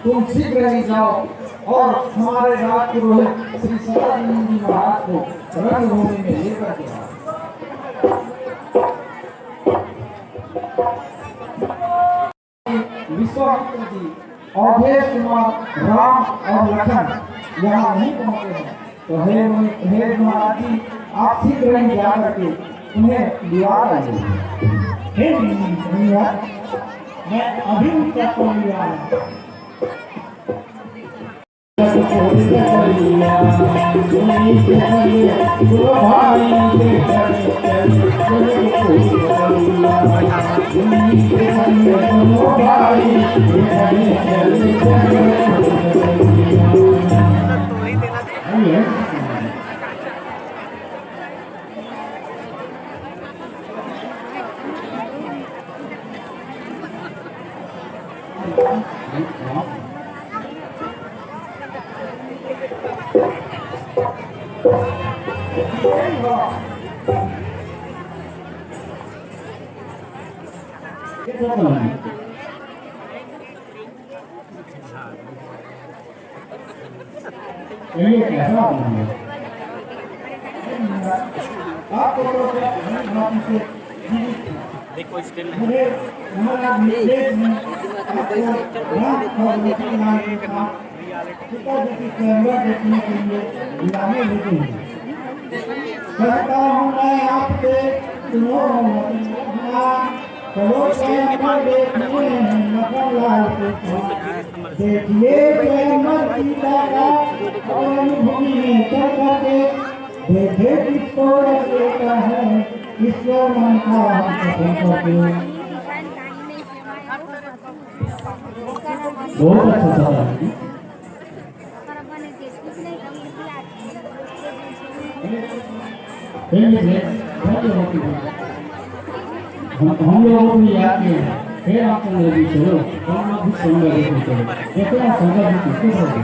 तुम शीघ्र ही जाओ और हमारे राजपुरोहित श्री सदानंद जी महाराज को रणभूमि में लेकर के आओ। विश्वामित्र जी, अवधेश कुमार, राम और लखन यहाँ नहीं पहुँचे हैं, तो हे महाराज जी, आप शीघ्र ही जा करके उन्हें लिया लाइए। हे भैया, मैं अभी उनका फोन लिया है। देखो स्टिल कहता हूँ मैं आपसे, सुनो चलो देखिए भूमि में चल करके देखे किसको रचेता है, किसको मन का बहुत अच्छा सवाल। हम लोगों को याद नहीं है, फिर आप भी चलो, हम लोग भी संग लेके चलो, देखो ना संग भी किसको बोलते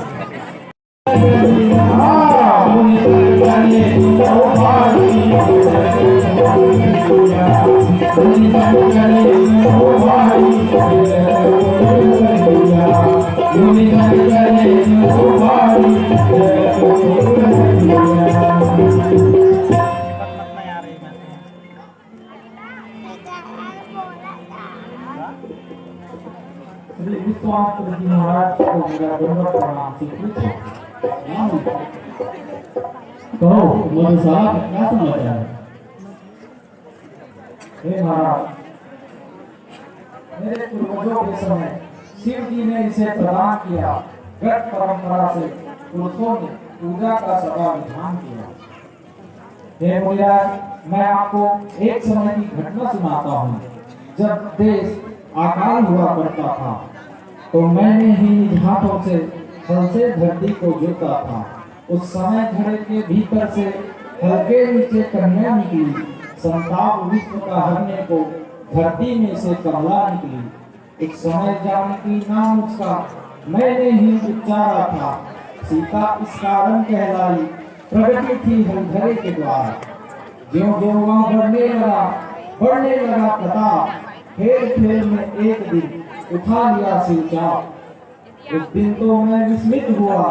श्री विश्वामित्र जी महाराज को मेरा दंडवत प्रणाम। कहो मधुशाला का क्या समाचार है? हे महाराज, मेरे पूर्वजों के समय शिव जी ने इसे प्रदान किया। व्रत परंपरा से पुरुषों ने पूजा का सदा विधान किया। हे मुनिराज, मैं आपको एक समय की घटना सुनाता हूँ। जब देश आकाल हुआ करता था, तो मैंने ही निज हाथों से हल से धरती को जोता था। उस समय घड़े के भीतर से हल्के नीचे कन्या निकली, संताप विश्व का हरने को धरती में से कमला निकली। एक समय जानकी नाम उसका मैंने ही उच्चारा था। सीता इस कारण कहलाई, प्रगति थी हलधरे के द्वारा। ज्यों ज्यों वहाँ बढ़ने लगा प्रताप, फेर फेर में एक दिन उठा लिया सिरचाप। उस दिन तो मैं विस्मित हुआ,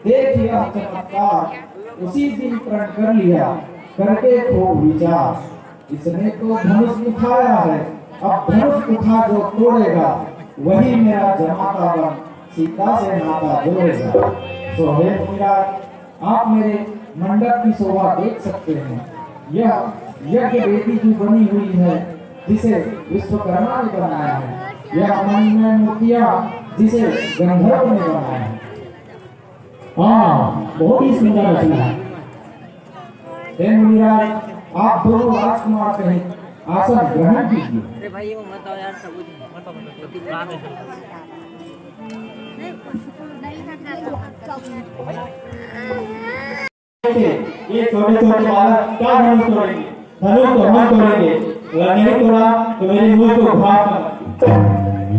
देख यह चमत्कार। उसी दिन प्रण कर लिया, करके खूब विचार। इसने तो धनुष उठाया है, अब धनुष उठा जो तोड़ेगा, वही मेरा जमाता बन सीता से नाता जोड़ेगा। तो हे मुनिराज, आप मेरे मंडप की शोभा देख सकते हैं। यह यज्ञ वेदी की बनी हुई है, जिसे विश्वकर्मा ने बनाया है। यह मणिमय मूर्तियां जिसे गंधर्व ने बनाया है। हाँ, बहुत ही सुंदर रचना है। हे मुनिराज, आप दोनों राजकुमार कहीं आसन ग्रहण कीजिए। अरे भाई वो मत आओ यार, सबूत ये छोटे छोटे बालक क्या धनुष तोड़ेंगे? धनुष तो हम तोड़ेंगे, अगर नहीं तोड़ा तो मेरे मुंह को घास।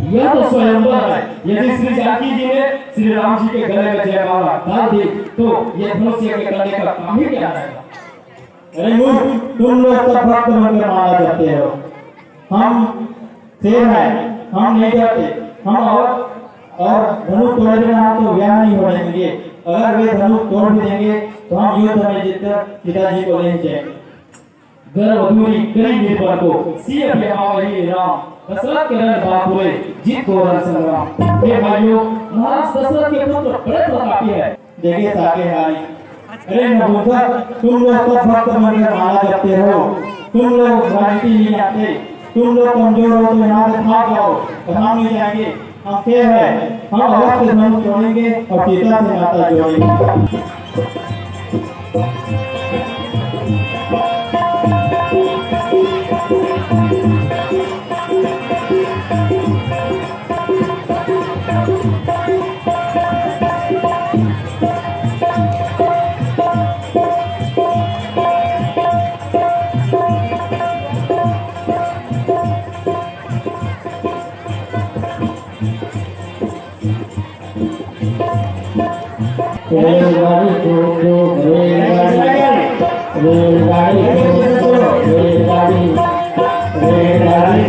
यह तो स्वयंवर है, यदि श्री जानकी जी ने श्री राम जी के गले में जयमाला डाल दी तो ये धनुष्य के गले का काम ही क्या रहेगा? अरे मूर्ख, तुम लोग सब भक्त बनकर मारा करते हो। हम शेर हैं, हम नहीं करते। हम और धनुष तोड़ देना तो व्याह नहीं हो देंगे। अगर वे धनुष तोड़ भी देंगे तो हम युद्ध में जीतकर पिताजी को ले जाएंगे। गर्भ अधूरी करी निर्भर को सिय बिहावहि राम, दशरथ के रण बापुरे जीत को रण संग्राम। हे भाइयों, महाराज दशरथ के पुत्र बड़े प्रतापी है। देखे साके हारी। अरे नबूसर, तुम लोग सब भक्त बनकर मारा करते हो। तुम लोग राजनीति नहीं आते। तुम लोग कमजोर हो तो यहाँ से भाग जाओ, तो हम नहीं जाएंगे। हम शेर हैं, हम अवश्य धनुष तोड़ेंगे और सीता से नाता जोड़ेंगे। रेलगाड़ी को रेलगाड़ी रेलगाड़ी रेलगाड़ी रेलगाड़ी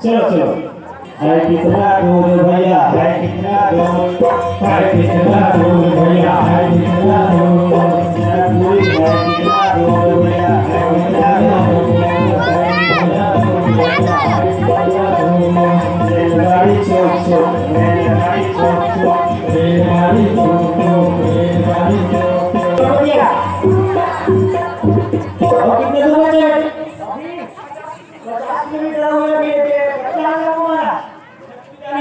चलो चलो। है कितना दूर भैया, है कितना दूर, है कितना दूर भैया, है कितना दूर, है कितना दूर भैया, है कितना दूर, रेलगाड़ी चौक चौक, रेलगाड़ी चौक चौक, रेलगाड़ी चौक चौक, रेलगाड़ी चौक चौक। भैया और कितने दूर बचे? 50 किलोमीटर हो गए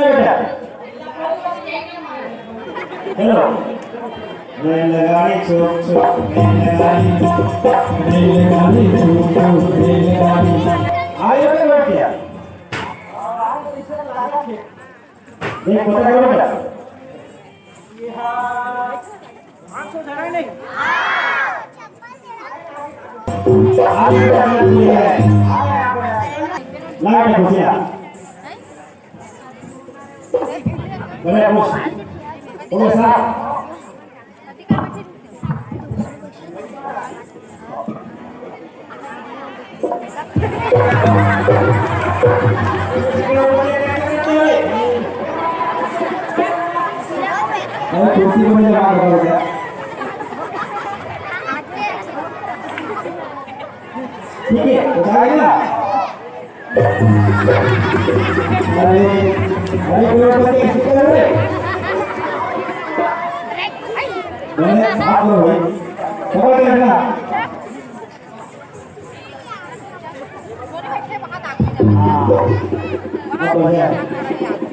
बेटा। हेलो, रेलगाड़ी चौक चौक, रेलगाड़ी चौक चौक, रेलगाड़ी आगे बैठ गया। देख पता करो बेटा। आगे बैठना है। लगा के घुसिया। बड़े खुश ओके साहब। कुर्सी को जमा कर दिया। ठीक है, उठाएगा। अरे कोई बात नहीं कर रहे। मैंने साफ करो भाई, समझ गए ना? हाँ, बहुत बढ़िया।